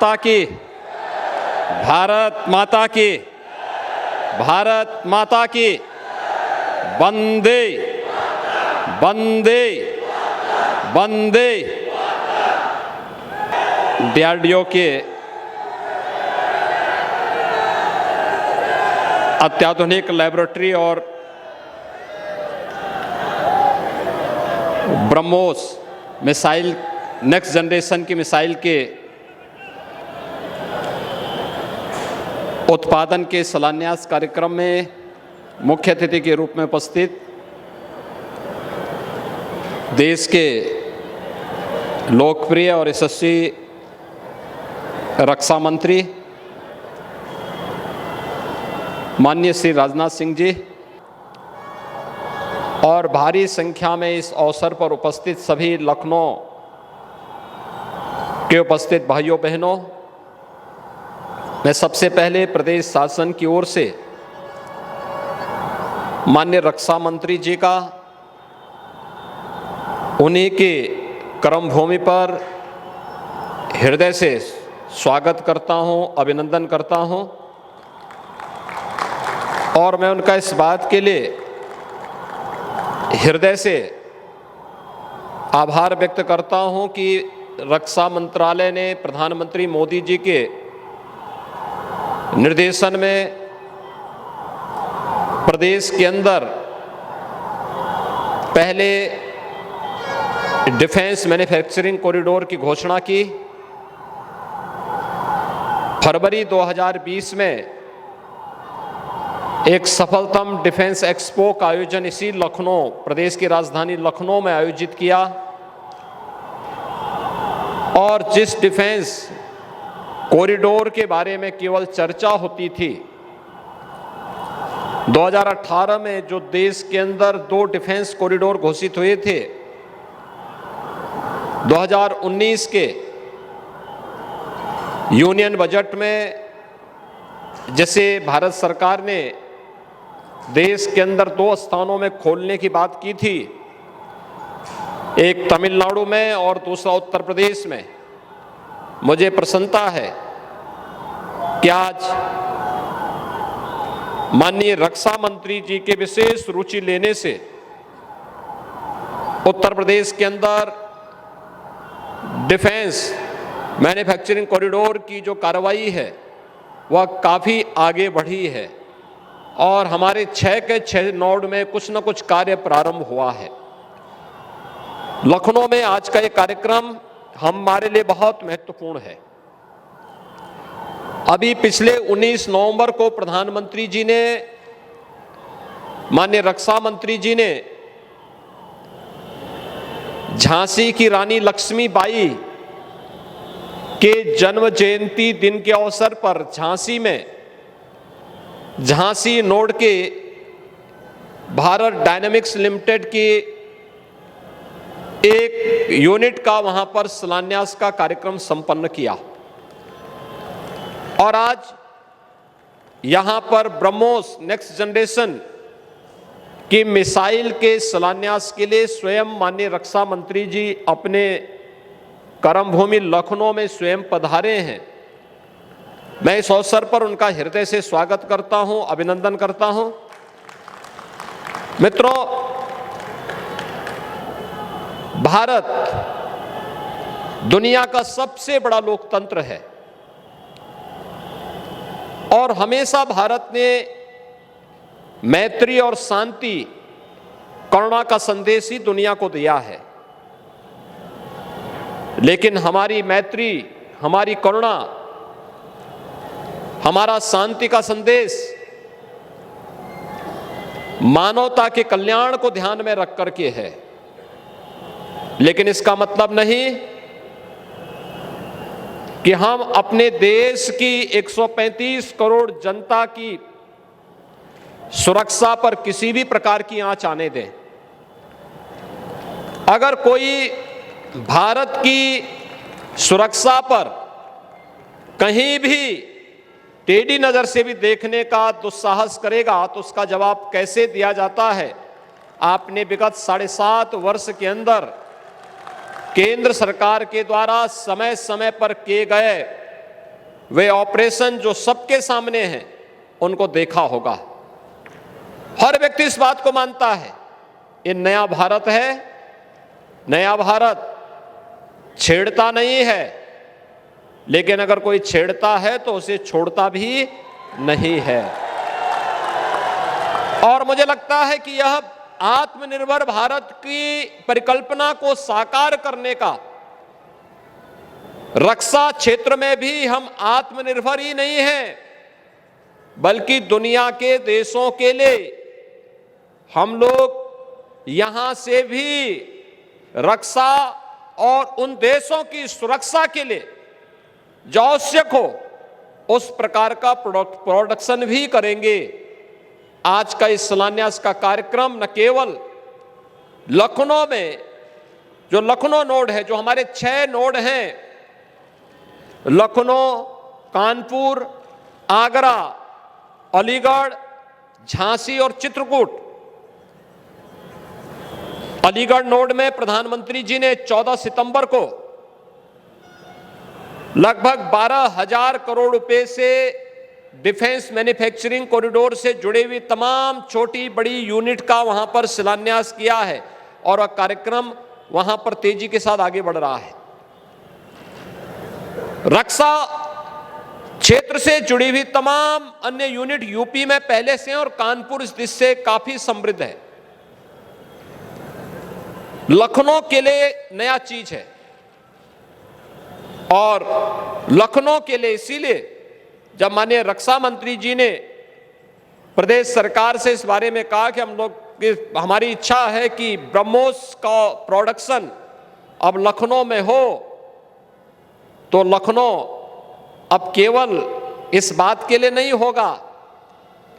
माता की, भारत माता की, भारत माता की, वंदे वंदे वंदे। डीआरडीओ के अत्याधुनिक लैबोरेटरी और ब्रह्मोस मिसाइल, नेक्स्ट जनरेशन की मिसाइल के उत्पादन के शिलान्यास कार्यक्रम में मुख्य अतिथि के रूप में उपस्थित देश के लोकप्रिय और यशस्वी रक्षा मंत्री माननीय श्री राजनाथ सिंह जी और भारी संख्या में इस अवसर पर उपस्थित सभी लखनऊ के उपस्थित भाइयों बहनों, मैं सबसे पहले प्रदेश शासन की ओर से माननीय रक्षा मंत्री जी का उन्हीं के कर्मभूमि पर हृदय से स्वागत करता हूं, अभिनंदन करता हूं और मैं उनका इस बात के लिए हृदय से आभार व्यक्त करता हूं कि रक्षा मंत्रालय ने प्रधानमंत्री मोदी जी के निर्देशन में प्रदेश के अंदर पहले डिफेंस मैन्युफैक्चरिंग कॉरिडोर की घोषणा की। फरवरी 2020 में एक सफलतम डिफेंस एक्सपो का आयोजन इसी लखनऊ, प्रदेश की राजधानी लखनऊ में आयोजित किया और जिस डिफेंस कॉरिडोर के बारे में केवल चर्चा होती थी, 2018 में जो देश के अंदर 2 डिफेंस कॉरिडोर घोषित हुए थे, 2019 के यूनियन बजट में जैसे भारत सरकार ने देश के अंदर 2 स्थानों में खोलने की बात की थी, एक तमिलनाडु में और दूसरा उत्तर प्रदेश में, मुझे प्रसन्नता है कि आज माननीय रक्षा मंत्री जी के विशेष रुचि लेने से उत्तर प्रदेश के अंदर डिफेंस मैन्युफैक्चरिंग कॉरिडोर की जो कार्रवाई है वह काफ़ी आगे बढ़ी है और हमारे 6 के 6 नोड में कुछ न कुछ कार्य प्रारंभ हुआ है। लखनऊ में आज का ये कार्यक्रम हमारे लिए बहुत महत्वपूर्ण है। अभी पिछले 19 नवंबर को प्रधानमंत्री जी ने, माननीय रक्षा मंत्री जी ने झांसी की रानी लक्ष्मीबाई के जन्म जयंती दिन के अवसर पर झांसी में झांसी नोड के भारत डायनामिक्स लिमिटेड की एक यूनिट का वहां पर शिलान्यास का कार्यक्रम संपन्न किया और आज यहां पर ब्रह्मोस नेक्स्ट जनरेशन की मिसाइल के शिलान्यास के लिए स्वयं माननीय रक्षा मंत्री जी अपने कर्मभूमि लखनऊ में स्वयं पधारे हैं। मैं इस अवसर पर उनका हृदय से स्वागत करता हूं, अभिनंदन करता हूं। मित्रों, भारत दुनिया का सबसे बड़ा लोकतंत्र है और हमेशा भारत ने मैत्री और शांति, करुणा का संदेश ही दुनिया को दिया है। लेकिन हमारी मैत्री, हमारी करुणा, हमारा शांति का संदेश मानवता के कल्याण को ध्यान में रख करके है। लेकिन इसका मतलब नहीं कि हम अपने देश की 135 करोड़ जनता की सुरक्षा पर किसी भी प्रकार की आंच आने दें। अगर कोई भारत की सुरक्षा पर कहीं भी टेढ़ी नजर से भी देखने का दुस्साहस करेगा तो उसका जवाब कैसे दिया जाता है। आपने विगत 7.5 वर्ष के अंदर केंद्र सरकार के द्वारा समय समय पर किए गए वे ऑपरेशन जो सबके सामने हैं उनको देखा होगा। हर व्यक्ति इस बात को मानता है, ये नया भारत है। नया भारत छेड़ता नहीं है, लेकिन अगर कोई छेड़ता है तो उसे छोड़ता भी नहीं है। और मुझे लगता है कि यह आत्मनिर्भर भारत की परिकल्पना को साकार करने का, रक्षा क्षेत्र में भी हम आत्मनिर्भर ही नहीं हैं, बल्कि दुनिया के देशों के लिए हम लोग यहां से भी रक्षा और उन देशों की सुरक्षा के लिए जो आवश्यक हो उस प्रकार का प्रोडक्शन भी करेंगे। आज का इस शिलान्यास का कार्यक्रम न केवल लखनऊ में, जो लखनऊ नोड है, जो हमारे 6 नोड हैं, लखनऊ, कानपुर, आगरा, अलीगढ़, झांसी और चित्रकूट। अलीगढ़ नोड में प्रधानमंत्री जी ने 14 सितंबर को लगभग 12,000 करोड़ रुपए से डिफेंस मैन्युफैक्चरिंग कॉरिडोर से जुड़ी हुई तमाम छोटी बड़ी यूनिट का वहां पर शिलान्यास किया है और वह कार्यक्रम वहां पर तेजी के साथ आगे बढ़ रहा है। रक्षा क्षेत्र से जुड़ी हुई तमाम अन्य यूनिट यूपी में पहले से हैं और कानपुर इस दिशा से काफी समृद्ध है। लखनऊ के लिए नया चीज है और लखनऊ के लिए इसीलिए जब माननीय रक्षा मंत्री जी ने प्रदेश सरकार से इस बारे में कहा कि हम लोग, हमारी इच्छा है कि ब्रह्मोस का प्रोडक्शन अब लखनऊ में हो, तो लखनऊ अब केवल इस बात के लिए नहीं होगा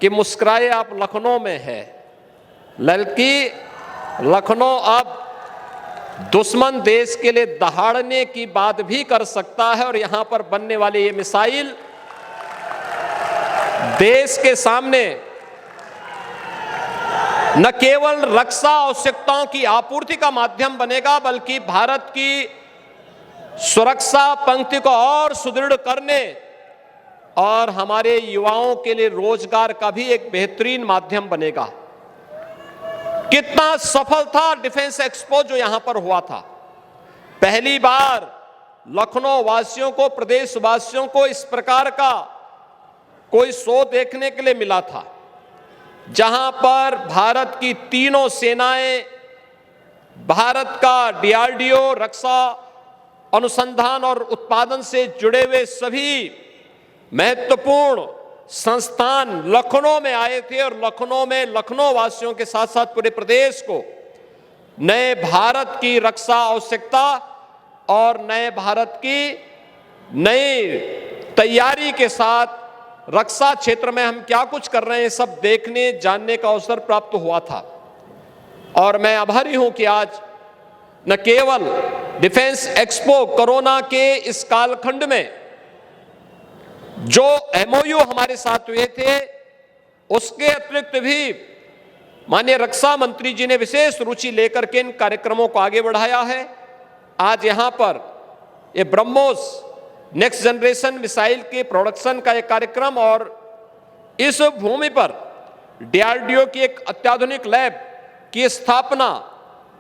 कि मुस्कुराए आप लखनऊ में है, बल्कि लखनऊ अब दुश्मन देश के लिए दहाड़ने की बात भी कर सकता है। और यहां पर बनने वाली ये मिसाइल देश के सामने न केवल रक्षा आवश्यकताओं की आपूर्ति का माध्यम बनेगा, बल्कि भारत की सुरक्षा पंक्ति को और सुदृढ़ करने और हमारे युवाओं के लिए रोजगार का भी एक बेहतरीन माध्यम बनेगा। कितना सफल था डिफेंस एक्सपो जो यहां पर हुआ था। पहली बार लखनऊ वासियों को, प्रदेश वासियों को इस प्रकार का कोई शो देखने के लिए मिला था, जहां पर भारत की तीनों सेनाएं, भारत का डीआरडीओ, रक्षा अनुसंधान और उत्पादन से जुड़े हुए सभी महत्वपूर्ण संस्थान लखनऊ में आए थे और लखनऊ में लखनऊ वासियों के साथ साथ पूरे प्रदेश को नए भारत की रक्षा आवश्यकता और नए भारत की नई तैयारी के साथ रक्षा क्षेत्र में हम क्या कुछ कर रहे हैं सब देखने जानने का अवसर प्राप्त हुआ था। और मैं आभारी हूं कि आज न केवल डिफेंस एक्सपो, कोरोना के इस कालखंड में जो एमओयू हमारे साथ हुए थे, उसके अतिरिक्त भी माननीय रक्षा मंत्री जी ने विशेष रुचि लेकर के इन कार्यक्रमों को आगे बढ़ाया है। आज यहां पर ये ब्रह्मोस नेक्स्ट जनरेशन मिसाइल के प्रोडक्शन का एक कार्यक्रम और इस भूमि पर डीआरडीओ की एक अत्याधुनिक लैब की स्थापना,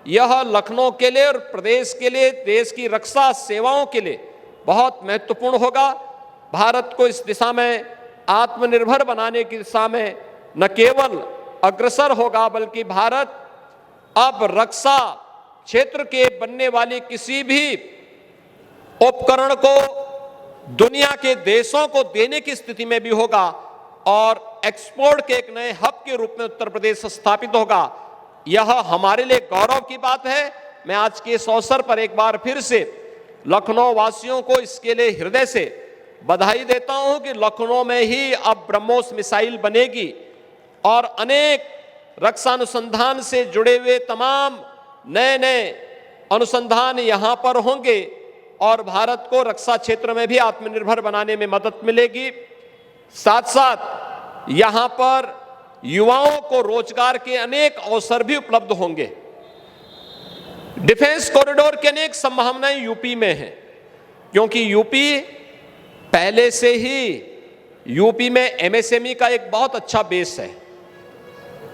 यह लखनऊ के लिए और प्रदेश के लिए, देश की रक्षा सेवाओं के लिए बहुत महत्वपूर्ण होगा। भारत को इस दिशा में आत्मनिर्भर बनाने की दिशा में न केवल अग्रसर होगा, बल्कि भारत अब रक्षा क्षेत्र के बनने वाली किसी भी उपकरण को दुनिया के देशों को देने की स्थिति में भी होगा और एक्सपोर्ट के एक नए हब के रूप में उत्तर प्रदेश स्थापित होगा। यह हमारे लिए गौरव की बात है। मैं आज के इस अवसर पर एक बार फिर से लखनऊ वासियों को इसके लिए हृदय से बधाई देता हूं कि लखनऊ में ही अब ब्रह्मोस मिसाइल बनेगी और अनेक रक्षा अनुसंधान से जुड़े हुए तमाम नए नए अनुसंधान यहां पर होंगे और भारत को रक्षा क्षेत्र में भी आत्मनिर्भर बनाने में मदद मिलेगी। साथ साथ यहां पर युवाओं को रोजगार के अनेक अवसर भी उपलब्ध होंगे। डिफेंस कॉरिडोर की अनेक संभावनाएं यूपी में हैं, क्योंकि यूपी पहले से ही यूपी में एमएसएमई का एक बहुत अच्छा बेस है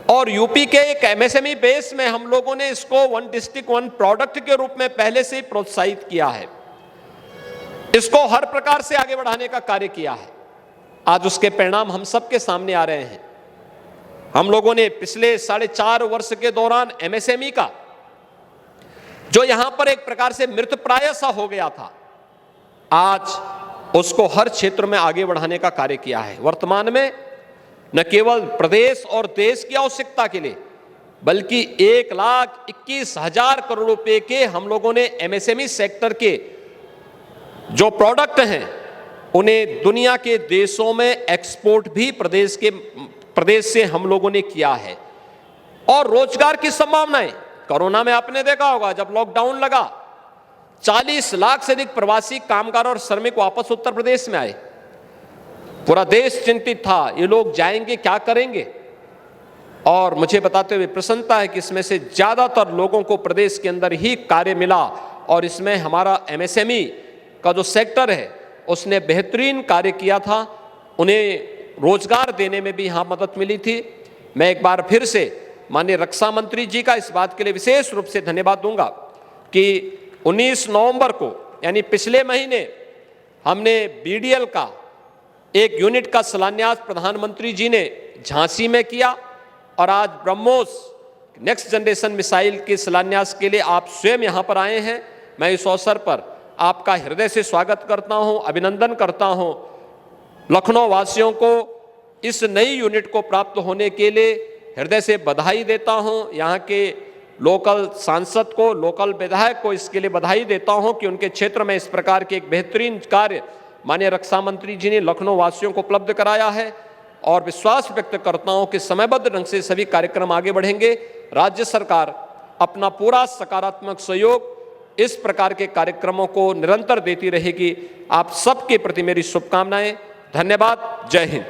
और यूपी के एक एमएसएमई बेस में हम लोगों ने इसको वन डिस्ट्रिक्ट वन प्रोडक्ट के रूप में पहले से ही प्रोत्साहित किया है, इसको हर प्रकार से आगे बढ़ाने का कार्य किया है। आज उसके परिणाम हम सबके सामने आ रहे हैं। हम लोगों ने पिछले 4.5 वर्ष के दौरान एमएसएमई का जो यहां पर एक प्रकार से मृतप्राय सा हो गया था, आज उसको हर क्षेत्र में आगे बढ़ाने का कार्य किया है। वर्तमान में न केवल प्रदेश और देश की आवश्यकता के लिए बल्कि 1,21,000 करोड़ रुपए के हम लोगों ने एमएसएमई सेक्टर के जो प्रोडक्ट हैं उन्हें दुनिया के देशों में एक्सपोर्ट भी प्रदेश से हम लोगों ने किया है। और रोजगार की संभावनाएं, कोरोना में आपने देखा होगा जब लॉकडाउन लगा 40 लाख से अधिक प्रवासी कामगार और श्रमिक वापस उत्तर प्रदेश में आए। पूरा देश चिंतित था, ये लोग जाएंगे क्या करेंगे, और मुझे बताते हुए प्रसन्नता है कि इसमें से ज्यादातर लोगों को प्रदेश के अंदर ही कार्य मिला और इसमें हमारा एमएसएमई का जो सेक्टर है उसने बेहतरीन कार्य किया था, उन्हें रोजगार देने में भी यहां मदद मिली थी। मैं एक बार फिर से माननीय रक्षा मंत्री जी का इस बात के लिए विशेष रूप से धन्यवाद दूंगा कि 19 नवंबर को यानी पिछले महीने हमने बीडीएल का एक यूनिट का शिलान्यास प्रधानमंत्री जी ने झांसी में किया और आज ब्रह्मोस नेक्स्ट जनरेशन मिसाइल के शिलान्यास के लिए आप स्वयं यहां पर आए हैं। मैं इस अवसर पर आपका हृदय से स्वागत करता हूं, अभिनंदन करता हूं। लखनऊ वासियों को इस नई यूनिट को प्राप्त होने के लिए हृदय से बधाई देता हूं। यहाँ के लोकल सांसद को, लोकल विधायक को इसके लिए बधाई देता हूं कि उनके क्षेत्र में इस प्रकार के एक बेहतरीन कार्य माननीय रक्षा मंत्री जी ने लखनऊ वासियों को उपलब्ध कराया है और विश्वास व्यक्त करता हूं कि समयबद्ध ढंग से सभी कार्यक्रम आगे बढ़ेंगे। राज्य सरकार अपना पूरा सकारात्मक सहयोग इस प्रकार के कार्यक्रमों को निरंतर देती रहेगी। आप सबके प्रति मेरी शुभकामनाएं। धन्यवाद। जय हिंद।